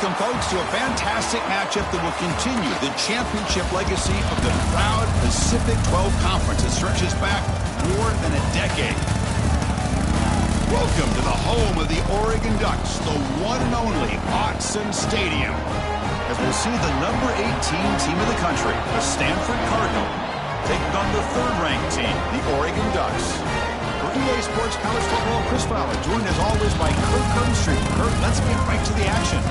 Welcome, folks, to a fantastic matchup that will continue the championship legacy of the proud Pacific 12 Conference that stretches back more than a decade. Welcome to the home of the Oregon Ducks, the one and only Autzen Stadium, as we'll see the number 18 team of the country, the Stanford Cardinal, taking on the third-ranked team, the Oregon Ducks. For EA Sports College Football, Chris Fowler, joined as always by Kurt Kernstreet. Kurt, let's get right to the action.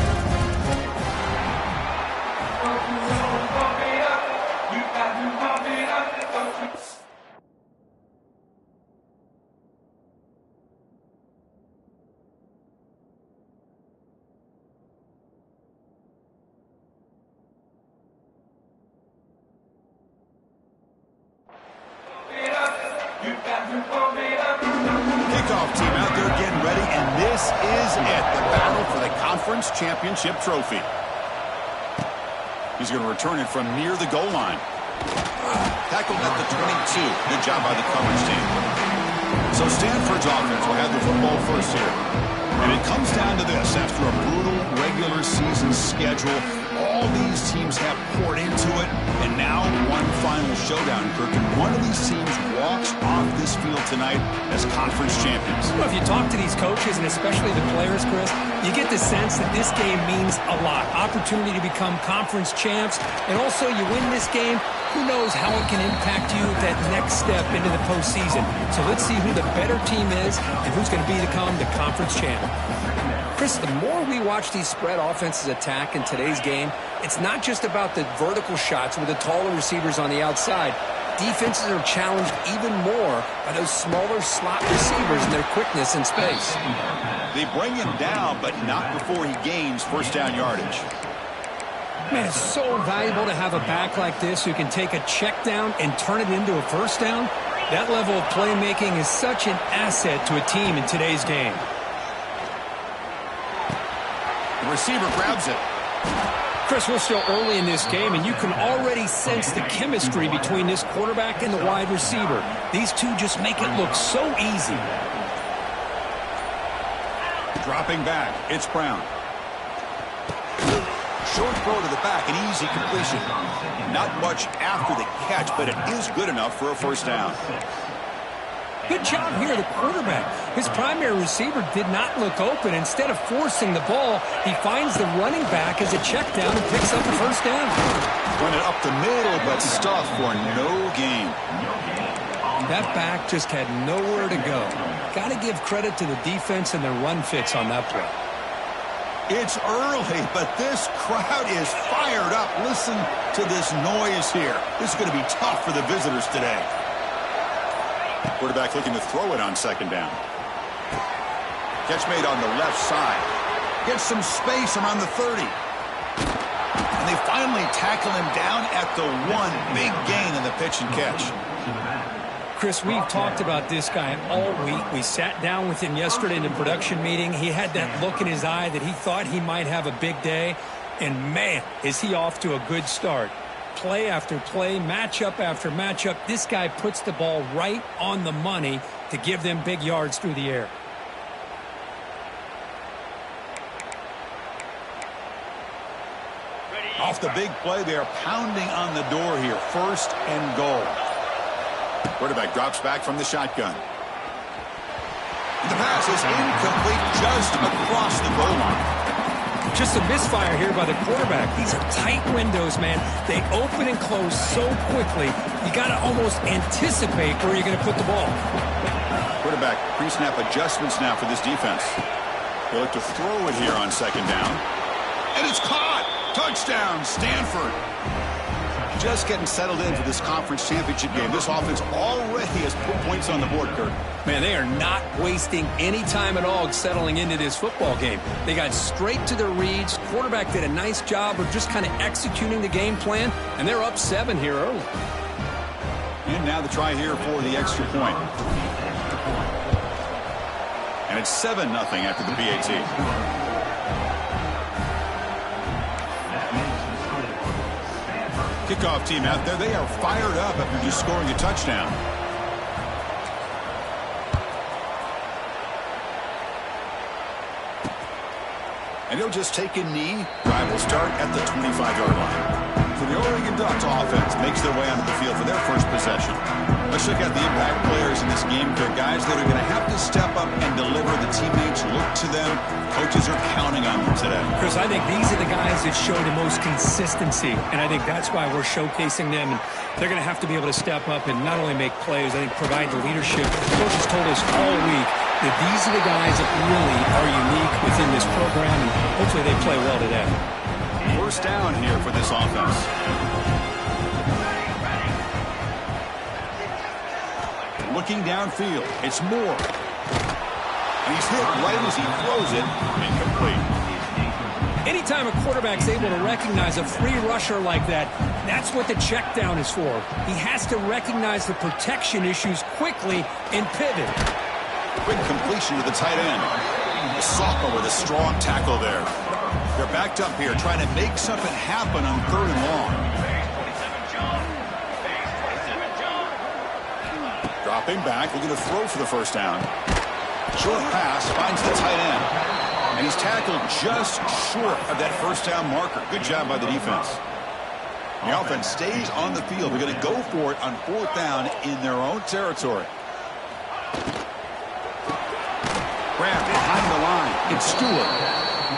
Kickoff team out there getting ready, and this is it, the battle for the conference championship trophy. He's going to return it from near the goal line. Tackled at the 22. Good job by the coverage team. So Stanford's offense will have the football first here. And it comes down to this. After a brutal regular season schedule, all these teams have poured into it, and now one final showdown, Kirk. And one of these teams walks off this field tonight as conference champions. Well, if you talk to these coaches, and especially the players, Chris, you get the sense that this game means a lot. Opportunity to become conference champs, and also you win this game, who knows how it can impact you that next step into the postseason. So let's see who the better team is and who's going to become the conference champ. Chris, the more we watch these spread offenses attack in today's game, it's not just about the vertical shots with the taller receivers on the outside. Defenses are challenged even more by those smaller slot receivers and their quickness in space. They bring him down, but not before he gains first down yardage. Man, it's so valuable to have a back like this who can take a check down and turn it into a first down. That level of playmaking is such an asset to a team in today's game. The receiver grabs it. Chris, we're still early in this game, and you can already sense the chemistry between this quarterback and the wide receiver. These two just make it look so easy. Dropping back, it's Brown. Short throw to the back, an easy completion. Not much after the catch, but it is good enough for a first down. Good job here, the quarterback. His primary receiver did not look open. Instead of forcing the ball, he finds the running back as a check down and picks up a first down. Run it up the middle, but stuffed for no gain. That back just had nowhere to go. Got to give credit to the defense and their run fits on that play. It's early, but this crowd is fired up. Listen to this noise here. This is going to be tough for the visitors today. Quarterback looking to throw it on second down. Catch made on the left side. Gets some space around the 30. And they finally tackle him down at the 1. Big gain in the pitch and catch. Chris, we've talked about this guy all week. We sat down with him yesterday in the production meeting. He had that look in his eye that he thought he might have a big day. And, man, is he off to a good start. Play after play, matchup after matchup, this guy puts the ball right on the money to give them big yards through the air. Off the big play, they are pounding on the door here. First and goal. Quarterback drops back from the shotgun. The pass is incomplete just across the goal line. Just a misfire here by the quarterback. These are tight windows, man. They open and close so quickly, you got to almost anticipate where you're going to put the ball. Quarterback pre-snap adjustments now for this defense. They look to throw it here on second down. And it's caught! Touchdown, Stanford! Just getting settled in for this conference championship game. This offense already has put points on the board, Kurt. Man, they are not wasting any time at all settling into this football game. They got straight to their reads. Quarterback did a nice job of just kind of executing the game plan, and they're up 7 here early. And now the try here for the extra point. And it's 7-0 after the PAT. Kickoff team out there, they are fired up after just scoring a touchdown. And he'll just take a knee. Drive will start at the 25-yard line. So the Oregon Ducks offense makes their way onto the field for their first possession. Let's check out the impact players in this game. They're guys that are going to have to step up and deliver. The teammates look to them. Coaches are counting on them today. Chris, I think these are the guys that show the most consistency, and I think that's why we're showcasing them. And they're going to have to be able to step up and not only make plays, I think provide the leadership. The coaches told us all week that these are the guys that really are unique within this program, and hopefully they play well today. First down here for this offense. Looking downfield, it's Moore. And he's hit right as he throws it, incomplete. Anytime a quarterback's able to recognize a free rusher like that, that's what the check down is for. He has to recognize the protection issues quickly and pivot. Quick completion to the tight end. The sophomore with a strong tackle there. They're backed up here trying to make something happen on 3rd and long. Dropping back, looking to throw for the first down. Short pass finds the tight end. And he's tackled just short of that first down marker. Good job by the defense. The offense stays on the field. They're going to go for it on 4th down in their own territory. Grab behind the line. It's Stewart.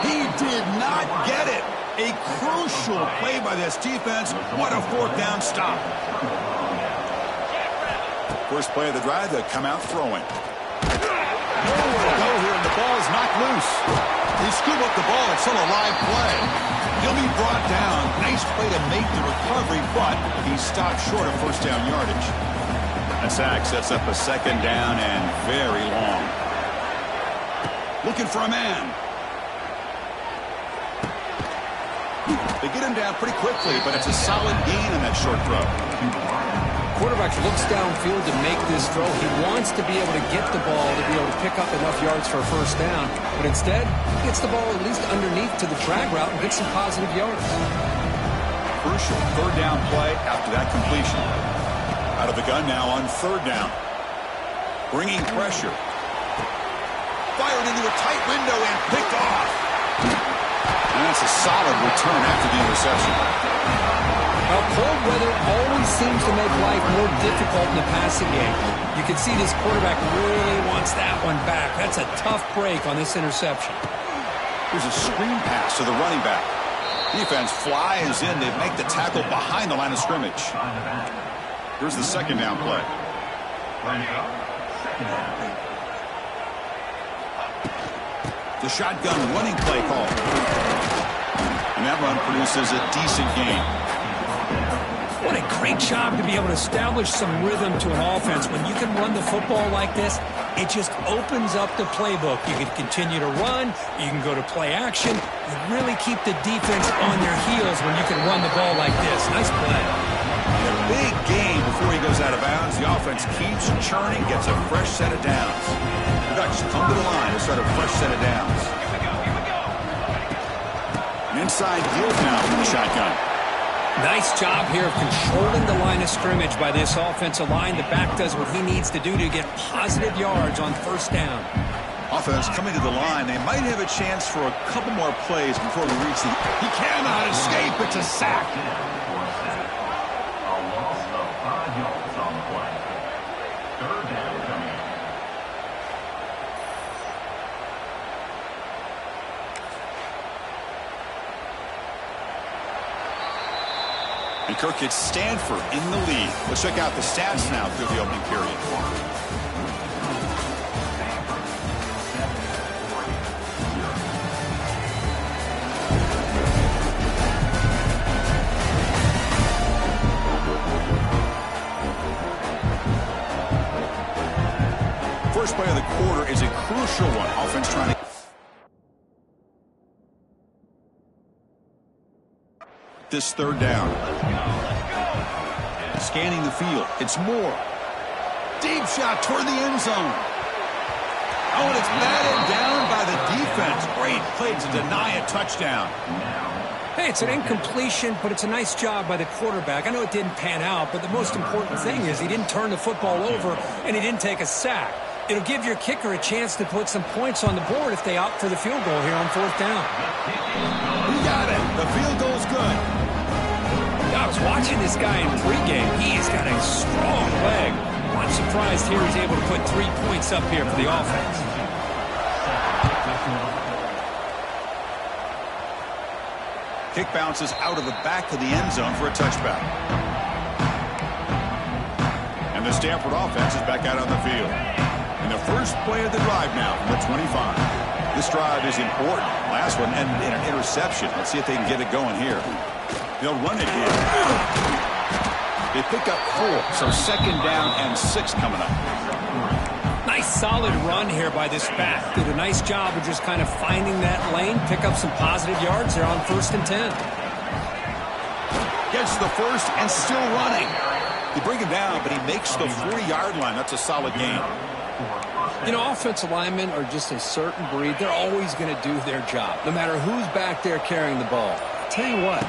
He did not get it. A crucial play by this defense. What a 4th down stop. First play of the drive, they come out throwing. Nowhere to go here, and the ball is knocked loose. They scoop up the ball. It's still a live play. He'll be brought down. Nice play to make the recovery, but he stopped short of first down yardage. That sack sets up a 2nd down and very long. Looking for a man. They get him down pretty quickly, but it's a solid gain on that short throw. Quarterback looks downfield to make this throw. He wants to be able to get the ball to be able to pick up enough yards for a first down. But instead, he gets the ball at least underneath to the drag route and gets some positive yards. Crucial 3rd down play after that completion. Out of the gun now on 3rd down. Bringing pressure. Fired into a tight window and picked off. And that's a solid return after the interception. Well, cold weather always seems to make life more difficult in the passing game. You can see this quarterback really wants that one back. That's a tough break on this interception. Here's a screen pass to the running back. Defense flies in to make the tackle behind the line of scrimmage. Here's the 2nd down play. The shotgun running play call. And that run produces a decent gain. What a great job to be able to establish some rhythm to an offense. When you can run the football like this, it just opens up the playbook. You can continue to run. You can go to play action. You really keep the defense on their heels when you can run the ball like this. Nice play. A big gain before he goes out of bounds. The offense keeps churning, gets a fresh set of downs. The Ducks come to the line to start a fresh set of downs. An inside yield now from the shotgun. Nice job here of controlling the line of scrimmage by this offensive line. The back does what he needs to do to get positive yards on 1st down. Offense coming to the line. They might have a chance for a couple more plays before we reach the... He cannot escape. It's a sack. A loss of 5 yards on the play. 3rd down coming. And Kirk gets Stanford in the lead. Let's check out the stats now through the opening period. First play of the quarter is a crucial one. Offense trying to... This 3rd down. Scanning the field. It's Moore. Deep shot toward the end zone. Oh, and it's batted down by the defense. Great play to deny a touchdown. Hey, it's an incompletion, but it's a nice job by the quarterback. I know it didn't pan out, but the most important thing is he didn't turn the football over and he didn't take a sack. It'll give your kicker a chance to put some points on the board if they opt for the field goal here on 4th down. He got it. The field goal's good. I was watching this guy in pregame. He's got a strong leg. I'm surprised here he's able to put 3 points up here for the offense. Kick bounces out of the back of the end zone for a touchback. And the Stanford offense is back out on the field. And the first play of the drive now from the 25. This drive is important. Last one ended in an interception. Let's see if they can get it going here. They'll run it here. They pick up 4, so 2nd down and 6 coming up. Nice solid run here by this back. Did a nice job of just kind of finding that lane, pick up some positive yards there on 1st and 10. Gets the first and still running. They bring him down, but he makes the 40-yard line. That's a solid gain. You know, offensive linemen are just a certain breed. They're always going to do their job, no matter who's back there carrying the ball. I'll tell you what,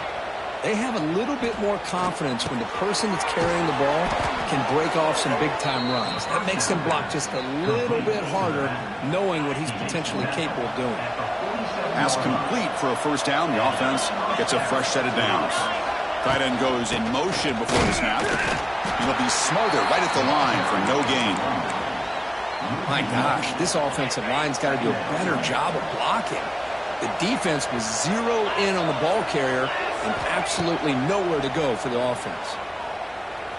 they have a little bit more confidence when the person that's carrying the ball can break off some big-time runs. That makes them block just a little bit harder, knowing what he's potentially capable of doing. Pass complete for a 1st down. The offense gets a fresh set of downs. Tight end goes in motion before the snap. He'll be smothered right at the line for no gain. My gosh, this offensive line's got to do a better job of blocking. The defense was zeroed in on the ball carrier and absolutely nowhere to go for the offense.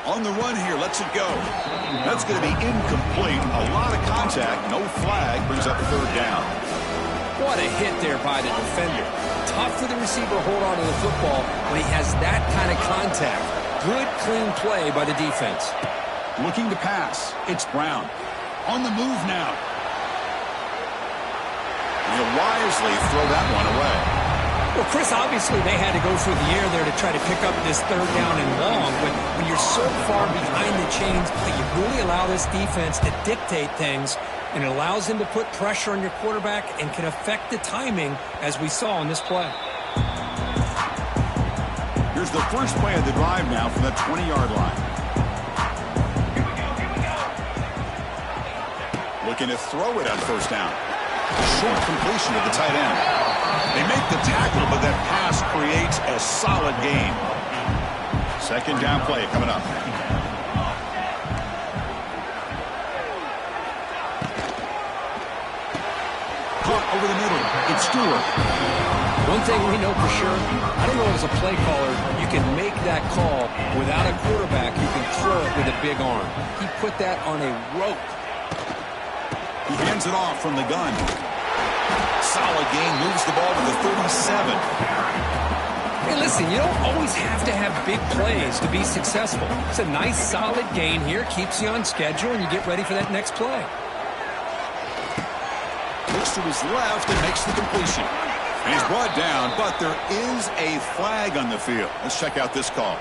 On the run here, lets it go. That's going to be incomplete. A lot of contact, no flag, brings up 3rd down. What a hit there by the defender. Tough for the receiver to hold on to the football when he has that kind of contact. Good, clean play by the defense. Looking to pass. It's Brown. On the move now. He'll wisely throw that one away. Well, Chris, obviously they had to go through the air there to try to pick up this 3rd down and long, but when you're so far behind the chains, you really allow this defense to dictate things, and it allows them to put pressure on your quarterback and can affect the timing, as we saw on this play. Here's the first play of the drive now from the 20-yard line. Looking to throw it on 1st down. Short completion to the tight end. They make the tackle, but that pass creates a solid gain. 2nd down play coming up. Caught over the middle. It's Stewart. One thing we know for sure, I don't know as a play caller, you can make that call without a quarterback. You can throw it with a big arm. He put that on a rope. He hands it off from the gun. Solid gain, moves the ball to the 37. Hey, listen, you don't always have to have big plays to be successful. It's a nice, solid gain here, keeps you on schedule, and you get ready for that next play. Looks to his left and makes the completion. And he's brought down, but there is a flag on the field. Let's check out this call.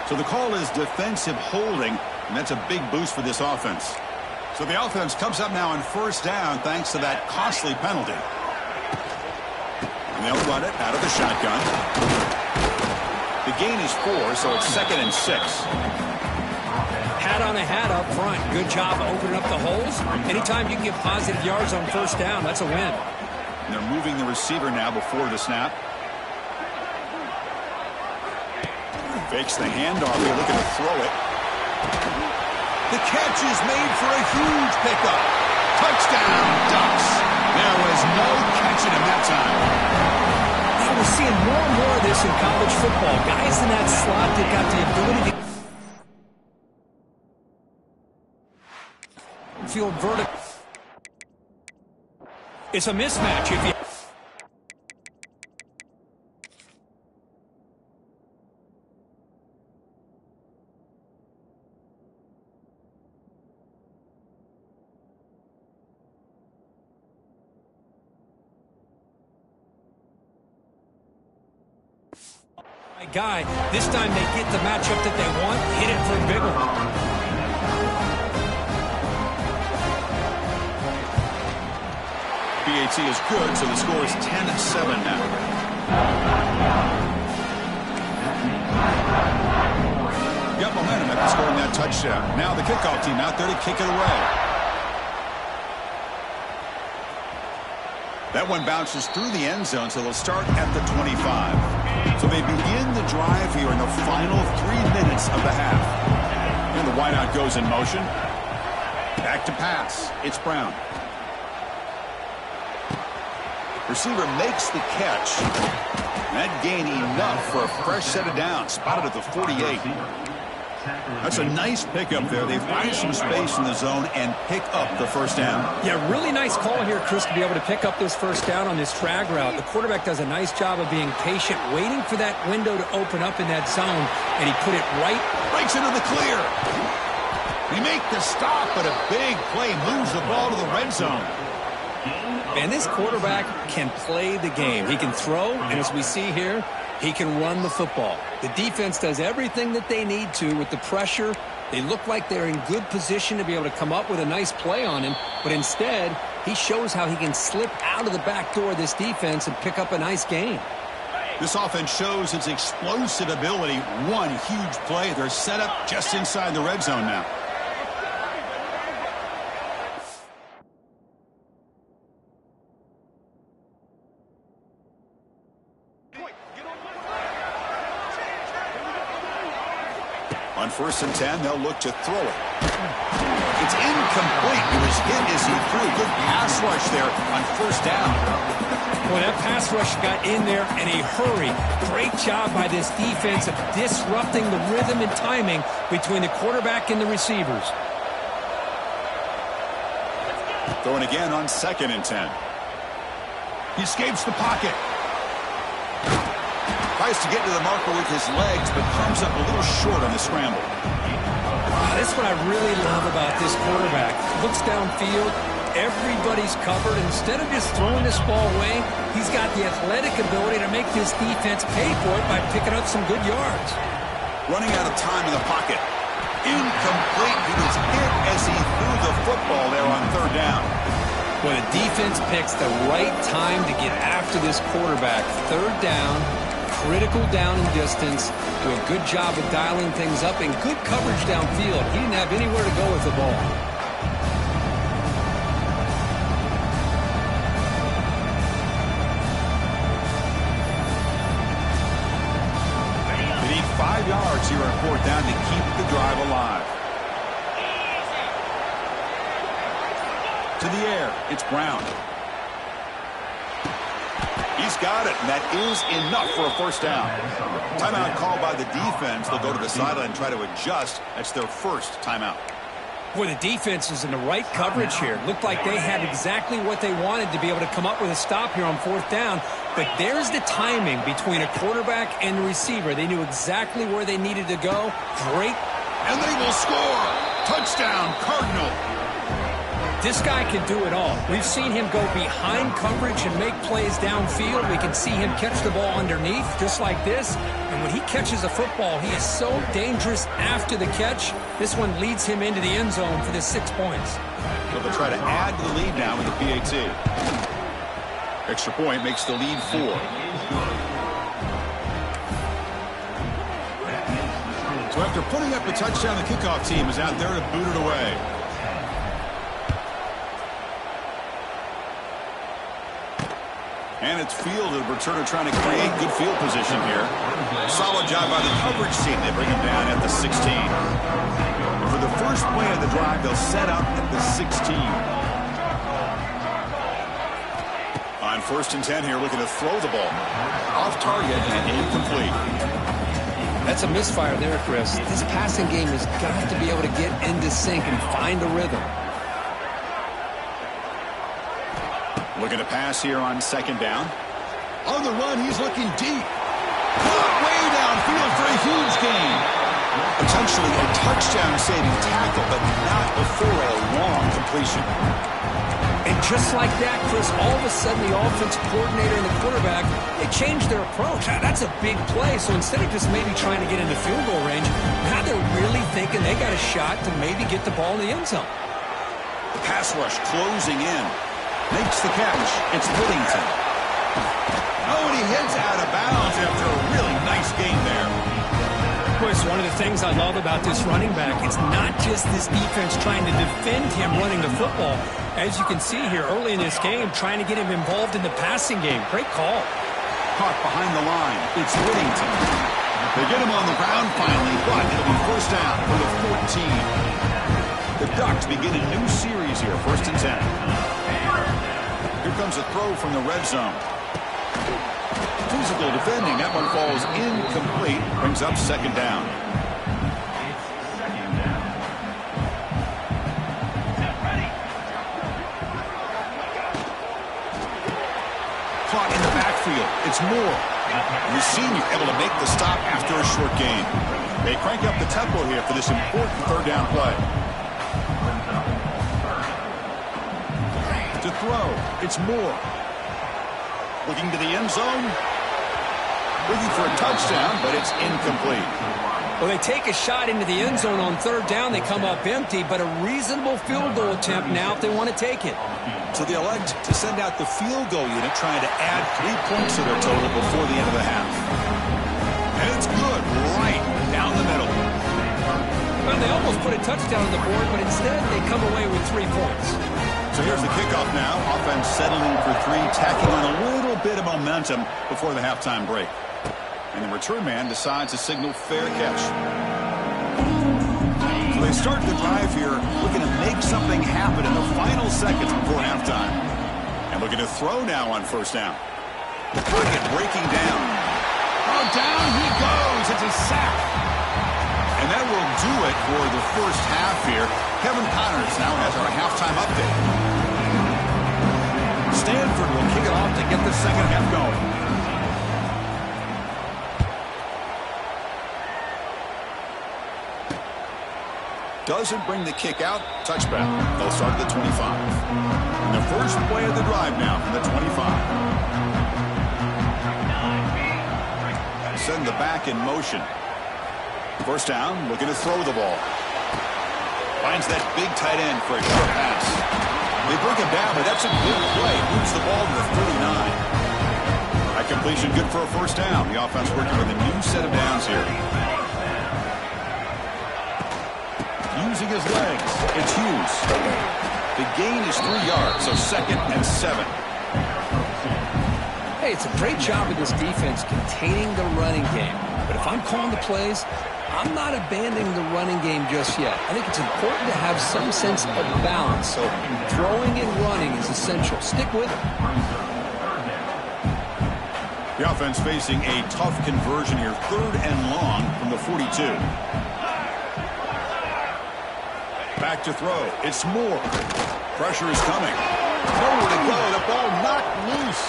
So the call is defensive holding, and that's a big boost for this offense. So the offense comes up now on 1st down thanks to that costly penalty. And they'll run it out of the shotgun. The gain is 4, so it's 2nd and 6. Hat on a hat up front. Good job of opening up the holes. Anytime you can get positive yards on 1st down, that's a win. And they're moving the receiver now before the snap. Fakes the handoff. They're looking to throw it. The catch is made for a huge pickup. Touchdown, Ducks. There was no catching him that time. Now we're seeing more and more of this in college football. Guys in that slot that got the ability to field vertical. It's a mismatch if you... guy. This time they get the matchup that they want, hit it for a big one. PAT is good, so the score is 10-7 now. touchdown. Now the kickoff team out there to kick it away. That one bounces through the end zone, so they'll start at the 25. So they begin the drive here in the final 3 minutes of the half. And the wideout goes in motion. Back to pass. It's Brown. Receiver makes the catch. That gain enough for a fresh set of downs. Spotted at the 48. That's a nice pickup there. They find some space in the zone and pick up the first down. Yeah, really nice call here, Chris, to be able to pick up this first down on this drag route. The quarterback does a nice job of being patient, waiting for that window to open up in that zone, and he put it right. Breaks into the clear. They make the stop, but a big play moves the ball to the red zone. Man, this quarterback can play the game. He can throw, and as we see here, he can run the football. The defense does everything that they need to with the pressure. They look like they're in good position to be able to come up with a nice play on him, but instead, he shows how he can slip out of the back door of this defense and pick up a nice gain. This offense shows its explosive ability. One huge play. They're set up just inside the red zone now. On 1st and 10, they'll look to throw it. It's incomplete. He was hit as he threw. Good pass rush there on 1st down. Boy, that pass rush got in there in a hurry. Great job by this defense of disrupting the rhythm and timing between the quarterback and the receivers. Throwing again on 2nd and 10. He escapes the pocket. Tries to get to the marker with his legs, but comes up a little short on the scramble. That's what I really love about this quarterback. Looks downfield, everybody's covered. Instead of just throwing this ball away, he's got the athletic ability to make this defense pay for it by picking up some good yards. Running out of time in the pocket. Incomplete. He was hit as he threw the football there on 3rd down. Well, the defense picks the right time to get after this quarterback. 3rd down. Critical down and distance, do a good job of dialing things up, and good coverage downfield. He didn't have anywhere to go with the ball. They need 5 yards here on 4th down to keep the drive alive. To the air, it's Brown. He's got it, and that is enough for a 1st down. Timeout called by the defense. They'll go to the sideline and try to adjust. That's their 1st timeout. Boy, the defense is in the right coverage here. Looked like they had exactly what they wanted to be able to come up with a stop here on 4th down. But there's the timing between a quarterback and the receiver. They knew exactly where they needed to go. Great. And they will score. Touchdown, Cardinal. This guy can do it all. We've seen him go behind coverage and make plays downfield. We can see him catch the ball underneath, just like this. And when he catches a football, he is so dangerous after the catch. This one leads him into the end zone for the 6 points. So they'll try to add to the lead now with the PAT. Extra point makes the lead 4. So after putting up a touchdown, the kickoff team is out there to boot it away. And it's fielded. Returner trying to create good field position here. Solid job by the coverage team. They bring him down at the 16. For the first play of the drive, they'll set up at the 16. On 1st and 10 here, looking to throw the ball. Off target and incomplete. That's a misfire there, Chris. This passing game has got to be able to get into sync and find a rhythm. Looking to pass here on 2nd down. On the run, he's looking deep. Pulled way downfield for a huge gain. Potentially a touchdown-saving tackle, but not before a long completion. And just like that, Chris, all of a sudden the offensive coordinator and the quarterback, they changed their approach. That's a big play. So instead of just maybe trying to get into field goal range, now they're really thinking they got a shot to maybe get the ball in the end zone. The pass rush closing in. Makes the catch. It's Whittington. Oh, and he heads out of bounds after a really nice game there. Chris, one of the things I love about this running back, it's not just this defense trying to defend him running the football. As you can see here early in this game, trying to get him involved in the passing game. Great call. Caught behind the line. It's Whittington. They get him on the ground finally, but it'll be first down for the 14. The Ducks begin a new series here, 1st and 10. Here comes a throw from the red zone. Physical defending. That one falls incomplete. Brings up 2nd down. Caught in the backfield. It's Moore. The senior able to make the stop after a short gain. They crank up the tempo here for this important 3rd down play. To throw. It's Moore. Looking to the end zone. Looking for a touchdown, but it's incomplete. Well, they take a shot into the end zone on 3rd down. They come up empty, but a reasonable field goal attempt now if they want to take it. So they elect to send out the field goal unit, trying to add 3 points to their total before the end of the half. And it's good, right down the middle. Well, they almost put a touchdown on the board, but instead they come away with 3 points. So here's the kickoff now. Offense settling for 3, tacking on a little bit of momentum before the halftime break. And the return man decides to signal fair catch. So they start the drive here, looking to make something happen in the final seconds before halftime. And looking to throw now on 1st down. Pocket breaking down. Oh, down he goes. It's a sack. And that will do it for the first half here. Kevin Connors now has our halftime update. Stanford will kick it off to get the second half going. Doesn't bring the kick out. Touchback. They'll start at the 25. And the first play of the drive now from the 25. Send the back in motion. 1st down, looking to throw the ball. Finds that big tight end for a short pass. They bring him down, but that's a good play. Moves the ball to the 39. That completion good for a 1st down. The offense working with a new set of downs here. Using his legs, it's Hughes. The gain is 3 yards, so 2nd and 7. Hey, it's a great job of this defense containing the running game. But if I'm calling the plays, I'm not abandoning the running game just yet. I think it's important to have some sense of balance. So throwing and running is essential. Stick with it. The offense facing a tough conversion here. 3rd and long from the 42. Back to throw. It's Moore. Pressure is coming. Nowhere to go. The ball knocked loose.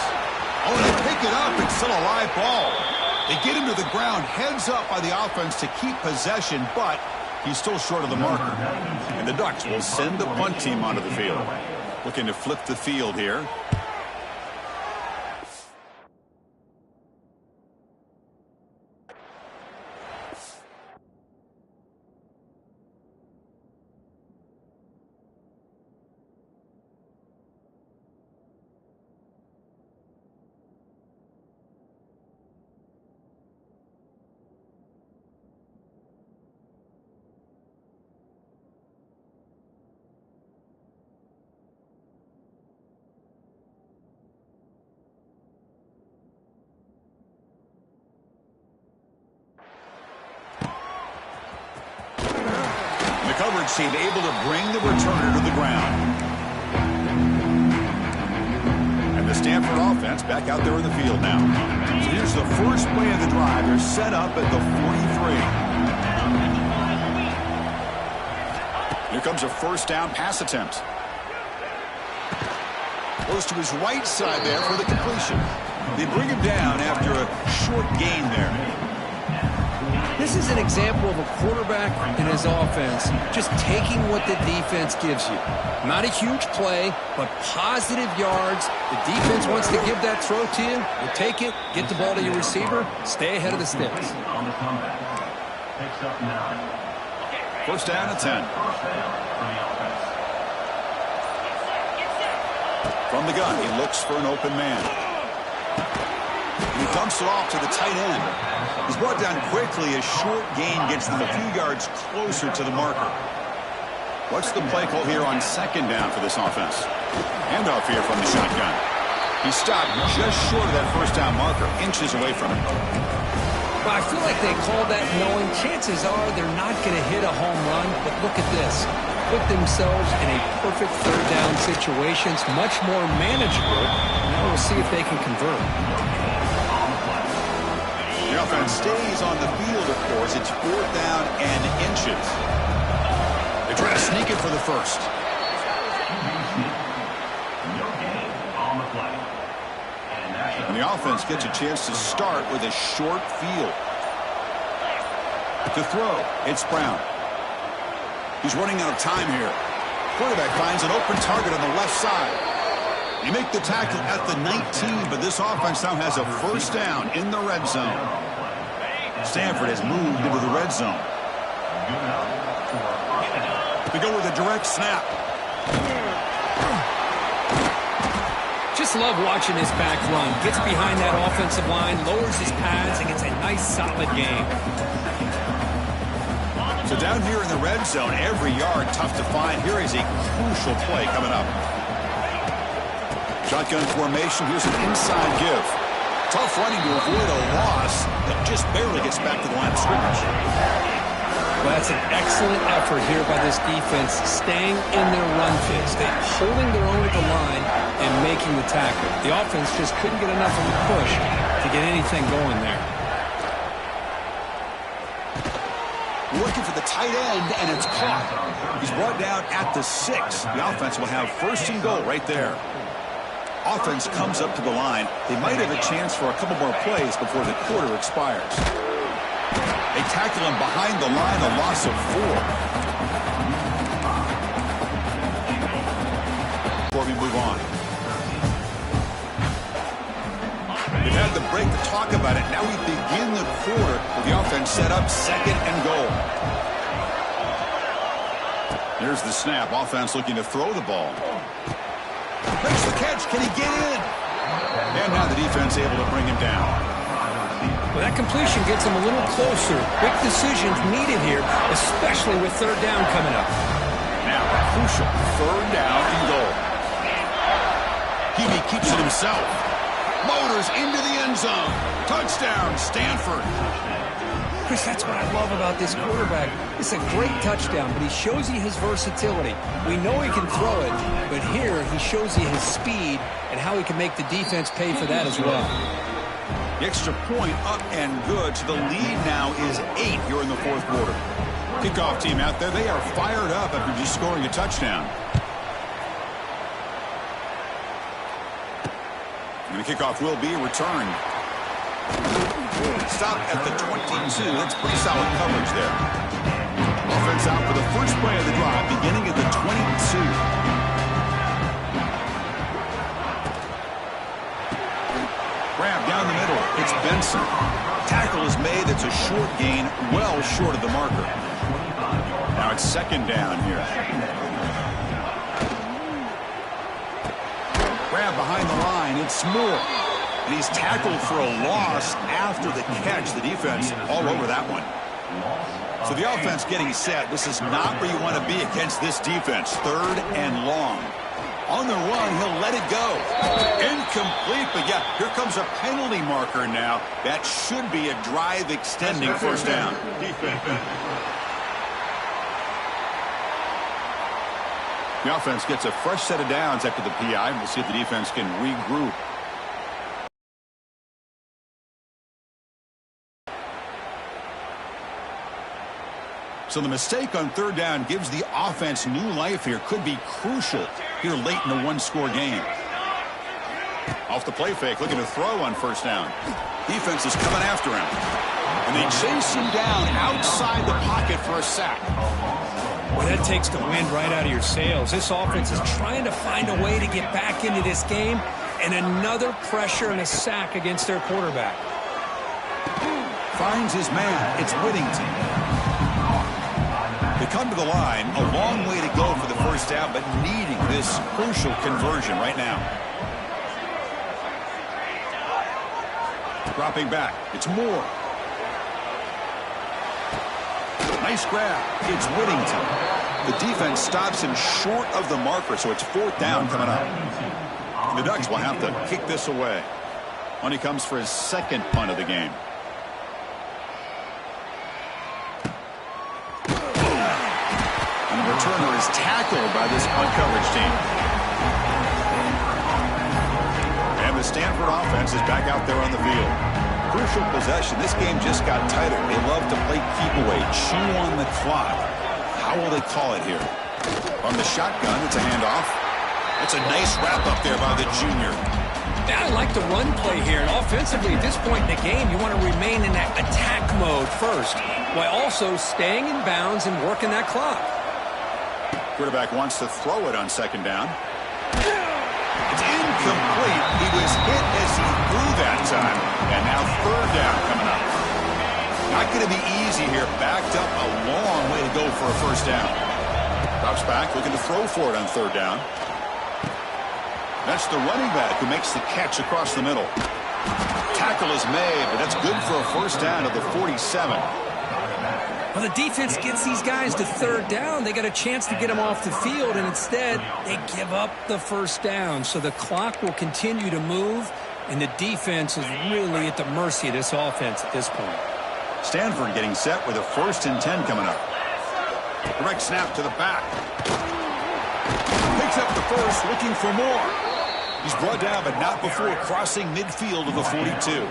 Oh, they pick it up. It's still a live ball. They get him to the ground. Heads up by the offense to keep possession, but he's still short of the marker. And the Ducks will send the punt team onto the field. Looking to flip the field here. Coverage team able to bring the returner to the ground. And the Stanford offense back out there in the field now. So here's the first play of the drive. They're set up at the 43. Here comes a 1st down pass attempt. Goes to his right side there for the completion. They bring him down after a short gain there. This is an example of a quarterback and his offense just taking what the defense gives you. Not a huge play, but positive yards. The defense wants to give that throw to you. You take it, get the ball to your receiver, stay ahead of the sticks. On the comeback. Picks up 9. 1st down and 10. From the gun, he looks for an open man. And he dumps it off to the tight end. He's brought down quickly. A short gain gets them a few yards closer to the marker. What's the play call here on second down for this offense? Handoff here from the shotgun. He stopped just short of that first down marker, inches away from it. Well, I feel like they called that knowing chances are they're not going to hit a home run, but look at this. Put themselves in a perfect third down situation. It's much more manageable. Now we'll see if they can convert. The offense stays on the field, of course. It's fourth down and inches. They try to sneak it for the first. And the offense gets a chance to start with a short field. To throw, it's Brown. He's running out of time here. Quarterback finds an open target on the left side. You make the tackle at the 19, but this offense now has a first down in the red zone. Stanford has moved into the red zone. They go with a direct snap. Just love watching this back run. Gets behind that offensive line, lowers his pads, and gets a nice solid gain. So down here in the red zone, every yard tough to find. Here is a crucial play coming up. Shotgun formation. Here's an inside give. Tough running to avoid a loss that just barely gets back to the line of scrimmage. Well, that's an excellent effort here by this defense, staying in their run fits. They're holding their own at the line and making the tackle. The offense just couldn't get enough of a push to get anything going there. Looking for the tight end, and it's caught. He's brought down at the 6. The offense will have first and goal right there. Offense comes up to the line. They might have a chance for a couple more plays before the quarter expires. They tackle him behind the line, a loss of 4. Before we move on. We've had the break to talk about it. Now we begin the quarter with the offense set up, second and goal. Here's the snap. Offense looking to throw the ball. Makes the catch. Can he get in? And now the defense able to bring him down. Well, that completion gets him a little closer. Quick decisions needed here, especially with third down coming up. Now, crucial third down and goal. Hebe keeps it himself. Motors into the end zone. Touchdown, Stanford. Chris, that's what I love about this quarterback. It's a great touchdown, but he shows you his versatility. We know he can throw it, but here he shows you his speed and how he can make the defense pay for that as well. The extra point up and good. So the lead now is 8 here in the fourth quarter. Kickoff team out there. They are fired up after just scoring a touchdown. And the kickoff will be returned. Stop at the 22. That's pretty solid coverage there. Offense out for the first play of the drive, beginning at the 22. Grab down the middle. It's Benson. Tackle is made. It's a short gain, well short of the marker. Now it's second down here. Grab behind the line. It's Moore. And he's tackled for a loss after the catch. The defense all over that one. So the offense getting set. This is not where you want to be against this defense. Third and long. On the run, he'll let it go. Incomplete, but yeah, here comes a penalty marker now. That should be a drive extending first down. The offense gets a fresh set of downs after the PI. We'll see if the defense can regroup. So the mistake on third down gives the offense new life here. Could be crucial here late in the one-score game. Off the play fake, looking to throw on first down. Defense is coming after him. And they chase him down outside the pocket for a sack. Well, that takes the wind right out of your sails. This offense is trying to find a way to get back into this game. And another pressure and a sack against their quarterback. Finds his man. It's Whittington. They come to the line, a long way to go for the first down, but needing this crucial conversion right now. Dropping back. It's Moore. Nice grab. It's Whittington. The defense stops him short of the marker, so it's 4th down coming up. The Ducks will have to kick this away when he comes for his 2nd punt of the game. And the returner is tackled by this punt coverage team. And the Stanford offense is back out there on the field. Crucial possession. This game just got tighter. They love to play keep away, chew on the clock. How will they call it here? From the shotgun, it's a handoff. It's a nice wrap up there by the junior. I like the run play here. And offensively, at this point in the game, you want to remain in that attack mode first, while also staying in bounds and working that clock. Quarterback wants to throw it on 2nd down. It's incomplete. He was hit as he threw that time. And now 3rd down coming up. Not going to be easy here. Backed up a long way to go for a 1st down. Drops back, looking to throw for it on 3rd down. That's the running back who makes the catch across the middle. Tackle is made, but that's good for a 1st down at the 47. Well, the defense gets these guys to 3rd down. They got a chance to get them off the field, and instead they give up the 1st down. So the clock will continue to move, and the defense is really at the mercy of this offense at this point. Stanford getting set with a 1st and 10 coming up. Direct snap to the back. Picks up the 1st, looking for more. He's brought down, but not before crossing midfield of the 42.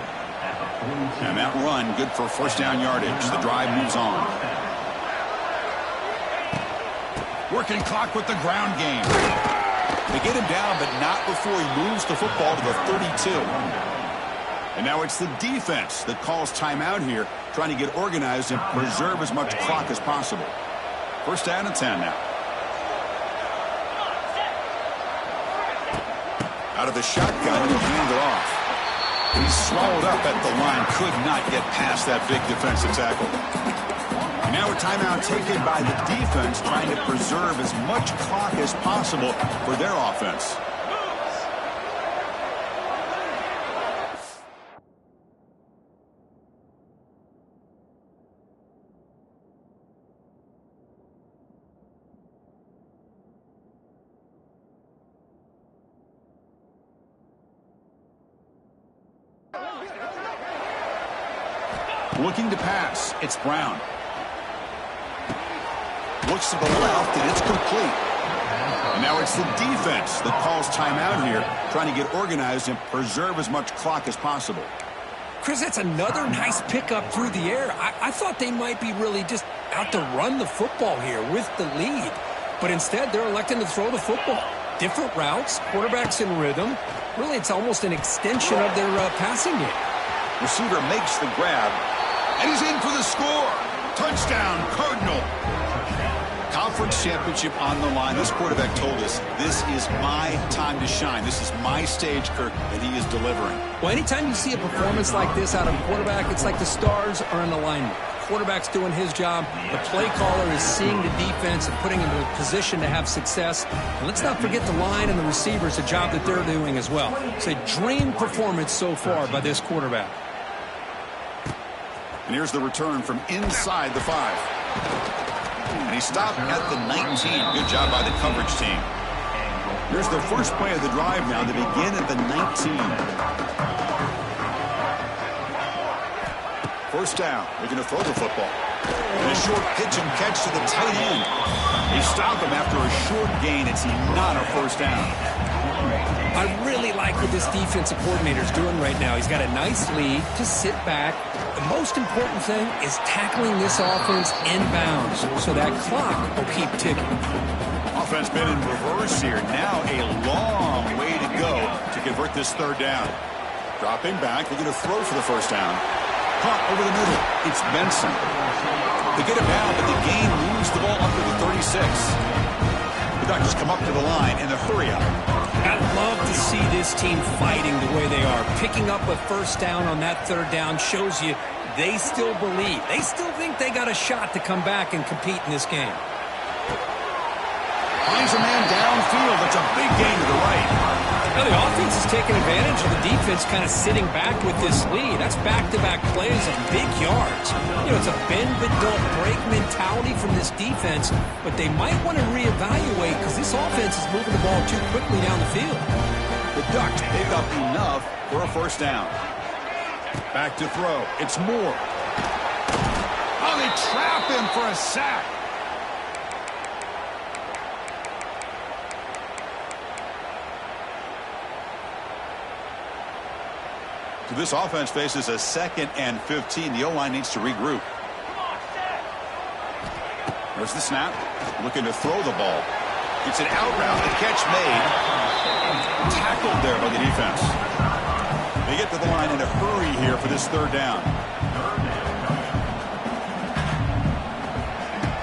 And that run, good for 1st down yardage. The drive moves on. Working clock with the ground game. They get him down, but not before he moves the football to the 32. And now it's the defense that calls timeout here, trying to get organized and preserve as much clock as possible. 1st down and 10 now. Out of the shotgun, he'll hand it off. He's swallowed up at the line, could not get past that big defensive tackle. And now a timeout taken by the defense, trying to preserve as much clock as possible for their offense. Looking to pass. It's Brown. Looks to the left, and it's complete. And now it's the defense that calls timeout here, trying to get organized and preserve as much clock as possible. Chris, that's another nice pickup through the air. I thought they might be really just out to run the football here with the lead. But instead, they're electing to throw the football. Different routes, quarterbacks in rhythm. Really, it's almost an extension of their passing game. Receiver makes the grab, and he's in for the score. Touchdown, Cardinal. Conference championship on the line. This quarterback told us, this is my time to shine. This is my stage, Kirk, and he is delivering. Well, anytime you see a performance like this out of a quarterback, it's like the stars are in alignment. Quarterback's doing his job. The play caller is seeing the defense and putting him in a position to have success. And let's not forget the line and the receivers, a job that they're doing as well. It's a dream performance so far by this quarterback. And here's the return from inside the 5. And he stopped at the 19. Good job by the coverage team. Here's the first play of the drive now. They begin at the 19. First down. They're going to throw the football. And a short pitch and catch to the tight end. They stop him after a short gain. It's not a first down. I really like what this defensive coordinator is doing right now. He's got a nice lead to sit back. The most important thing is tackling this offense inbounds so that clock will keep ticking. Offense been in reverse here. Now a long way to go to convert this third down. Dropping back, looking to throw for the first down. Caught over the middle. It's Benson. They get him down, but the gain moves the ball up to the 36. The Ducks come up to the line in a hurry up. I love to see this team fighting the way they are. Picking up a first down on that third down shows you they still believe. They still think they got a shot to come back and compete in this game. Finds a man downfield. That's a big gain to the right. Now the offense is taking advantage of the defense kind of sitting back with this lead. That's back-to-back plays of big yards. You know, it's a bend-but-don't-break mentality from this defense, but they might want to reevaluate because this offense is moving the ball too quickly down the field. The Ducks pick up enough for a first down. Back to throw. It's Moore. Oh, they trap him for a sack. So this offense faces a 2nd and 15. The O-line needs to regroup. There's the snap. Looking to throw the ball. It's an out route. The catch made. Tackled there by the defense. They get to the line in a hurry here for this 3rd down.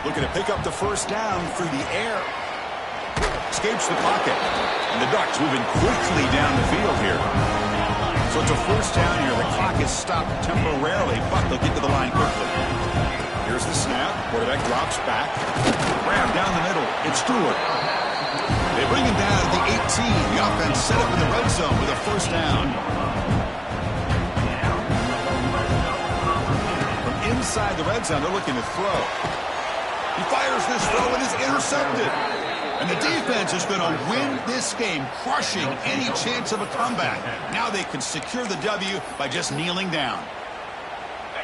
Looking to pick up the first down through the air. Escapes the pocket. And the Ducks moving quickly down the field here. So it's a first down here. The clock is stopped temporarily, but they'll get to the line quickly. Here's the snap. Quarterback drops back. Grab down the middle. It's Stewart. They bring him down at the 18. The offense set up in the red zone with a first down. From inside the red zone, they're looking to throw. He fires this throw and is intercepted. And the defense is going to win this game, crushing any chance of a comeback. Now they can secure the W by just kneeling down.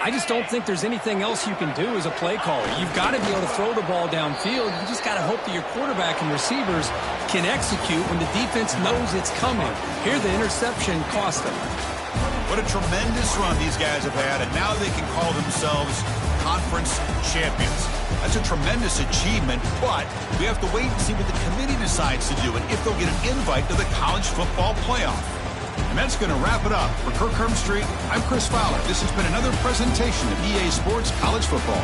I just don't think there's anything else you can do as a play caller. You've got to be able to throw the ball downfield. You just got to hope that your quarterback and receivers can execute when the defense knows it's coming. Here, the interception cost them. What a tremendous run these guys have had, and now they can call themselves conference champions. That's a tremendous achievement, but we have to wait and see what the committee decides to do and if they'll get an invite to the college football playoff. And that's going to wrap it up. For Kirk Street, I'm Chris Fowler. This has been another presentation of EA Sports College Football.